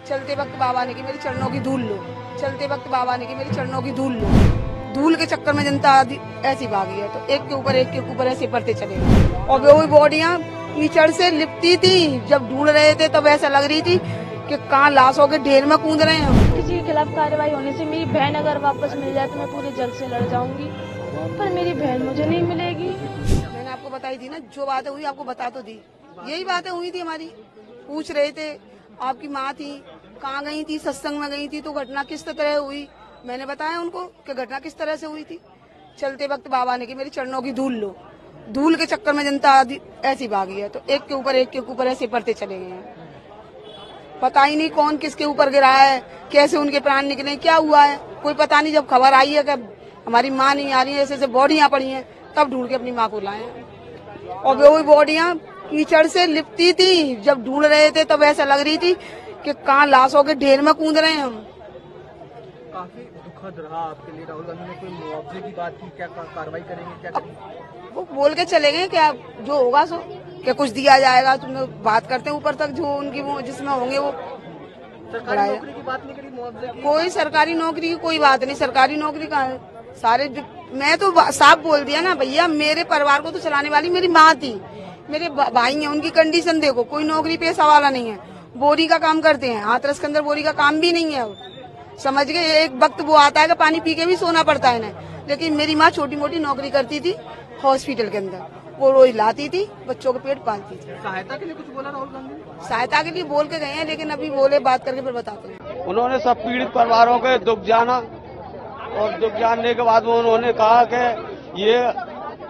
चलते वक्त बाबा ने की मेरे चरणों की धूल लो, चलते वक्त बाबा ने की मेरे चरणों की धूल लो। धूल के चक्कर में जनता ऐसी भागी है, तो एक के ऊपर ऐसे बढ़ते चले गए। और वो बॉडियां कीचड़ से लिपटी थी, जब ढूंढ रहे थे तब ऐसा लग रही थी कि कहाँ लाशों के ढेर में कूद रहे हैं। किसी के खिलाफ कार्रवाई होने से मेरी बहन अगर वापस मिल जाए तो मैं पूरे जल से लड़ जाऊंगी, पर मेरी बहन मुझे नहीं मिलेगी। मैंने आपको बताई थी ना, जो बातें हुई आपको बता तो दी, यही बातें हुई थी हमारी। पूछ रहे थे आपकी माँ थी, कहाँ गई थी, सत्संग में गई थी, तो घटना किस तरह हुई। मैंने बताया उनको कि घटना किस तरह से हुई थी। चलते वक्त बाबा ने की मेरे चरणों की धूल लो। धूल के चक्कर में जनता ऐसी भागी है, तो एक के ऊपर ऐसे बढ़ते चले गए हैं। पता ही नहीं कौन किसके ऊपर गिरा है, कैसे उनके प्राण निकले, क्या हुआ है कोई पता नहीं। जब खबर आई है कि हमारी माँ नहीं आ रही है, ऐसे बॉडियां पड़ी हैं, तब ढूंढ के अपनी माँ को लाए। और वो बॉडियां कीचड़ से लिपटी थी, जब ढूंढ रहे थे तब ऐसा लग रही थी कि कहाँ लाशों के ढेर में कूद रहे हैं हम। काफी दुखद रहा आपके लिए। राहुल गांधी ने कोई मुआवजे की बात की, क्या कार्रवाई करेंगे, क्या करेंगे? वो बोल के चले गए क्या जो होगा सो, क्या कुछ दिया जाएगा। तुम बात करते हैं ऊपर तक, जो उनकी वो जिसमें होंगे वो। सरकारी नौकरी की बात नहीं करी, मुआवजे की? कोई सरकारी नौकरी की कोई बात नहीं। सरकारी नौकरी का सारे मैं तो साफ बोल दिया ना भैया, मेरे परिवार को तो चलाने वाली मेरी माँ थी, मेरे भाई हैं, उनकी कंडीशन देखो। कोई नौकरी पेशा वाला नहीं है, बोरी का काम करते हैं, हाथरस के अंदर बोरी का काम भी नहीं है। समझ गए, एक वक्त वो आता है कि पानी पी के भी सोना पड़ता है ना। लेकिन मेरी माँ छोटी मोटी नौकरी करती थी हॉस्पिटल के अंदर, वो रोज लाती थी, बच्चों के पेट पालती थी। सहायता के लिए कुछ बोला राहुल गांधी ने? सहायता के लिए बोल के गए हैं, लेकिन अभी बोले बात करके फिर बताते हैं। उन्होंने सब पीड़ित परिवारों के दुख जाना, और दुख जानने के बाद उन्होंने कहा कि ये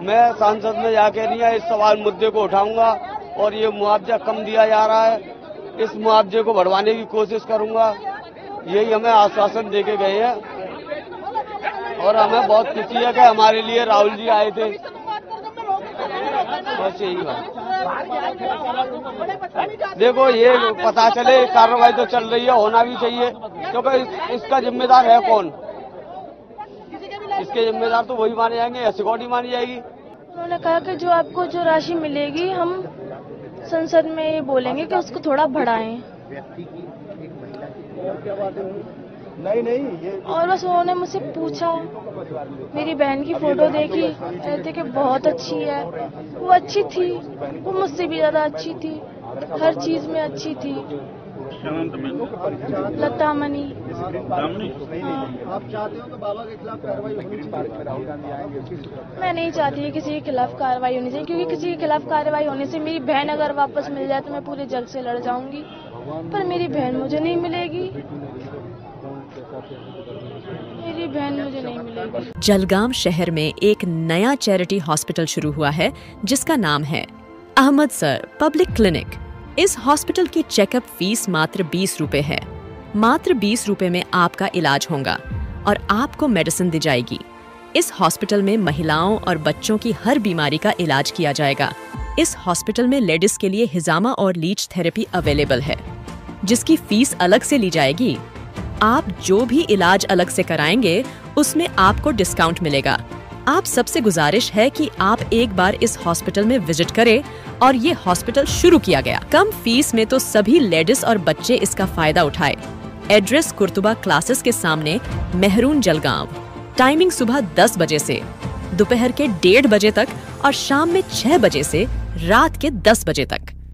मैं संसद में जाके नहीं इस सवाल मुद्दे को उठाऊंगा, और ये मुआवजा कम दिया जा रहा है, इस मुआवजे को बढ़वाने की कोशिश करूंगा। यही हमें आश्वासन देके गए हैं, और हमें बहुत खुशी है कि हमारे लिए राहुल जी आए थे। बस यही बात। देखो, ये पता चले, कार्रवाई तो चल रही है, होना भी चाहिए, क्योंकि इसका जिम्मेदार है कौन? इसके जिम्मेदार तो वही माने जाएंगे या सिक्योरिटी मानी जाएगी। उन्होंने कहा कि जो आपको जो राशि मिलेगी हम संसद में ये बोलेंगे कि उसको थोड़ा बढ़ाएं। नहीं ये और बस उन्होंने मुझसे पूछा, मेरी बहन की फोटो देखी, कहते कि बहुत अच्छी है। वो अच्छी थी, वो मुझसे भी ज्यादा अच्छी थी, हर चीज में अच्छी थी। लता मनी। आप चाहते हो कि बाबा के खिलाफ कार्रवाई होनी चाहिए? राहुल गांधी आएंगे? मैं नहीं चाहती है किसी के खिलाफ कार्रवाई होनी चाहिए, क्योंकि किसी के खिलाफ कार्रवाई होने से मेरी बहन अगर वापस मिल जाए तो मैं पूरे जल से लड़ जाऊंगी, पर मेरी बहन मुझे नहीं मिलेगी। मेरी बहन मुझे नहीं मिलेगी। जलगांव शहर में एक नया चैरिटी हॉस्पिटल शुरू हुआ है, जिसका नाम है अहमद सर पब्लिक क्लिनिक। इस हॉस्पिटल की चेकअप फीस मात्र 20 रुपए है। मात्र 20 रुपए में आपका इलाज होगा और आपको मेडिसिन दी जाएगी। इस हॉस्पिटल में महिलाओं और बच्चों की हर बीमारी का इलाज किया जाएगा। इस हॉस्पिटल में लेडीज के लिए हिजामा और लीच थेरेपी अवेलेबल है, जिसकी फीस अलग से ली जाएगी। आप जो भी इलाज अलग से कराएंगे उसमें आपको डिस्काउंट मिलेगा। आप सबसे गुजारिश है कि आप एक बार इस हॉस्पिटल में विजिट करें, और ये हॉस्पिटल शुरू किया गया कम फीस में, तो सभी लेडीज और बच्चे इसका फायदा उठाए। एड्रेस कुर्तुबा क्लासेस के सामने, मेहरून, जलगांव। टाइमिंग सुबह 10 बजे से दोपहर के 1:30 बजे तक और शाम में 6 बजे से रात के 10 बजे तक।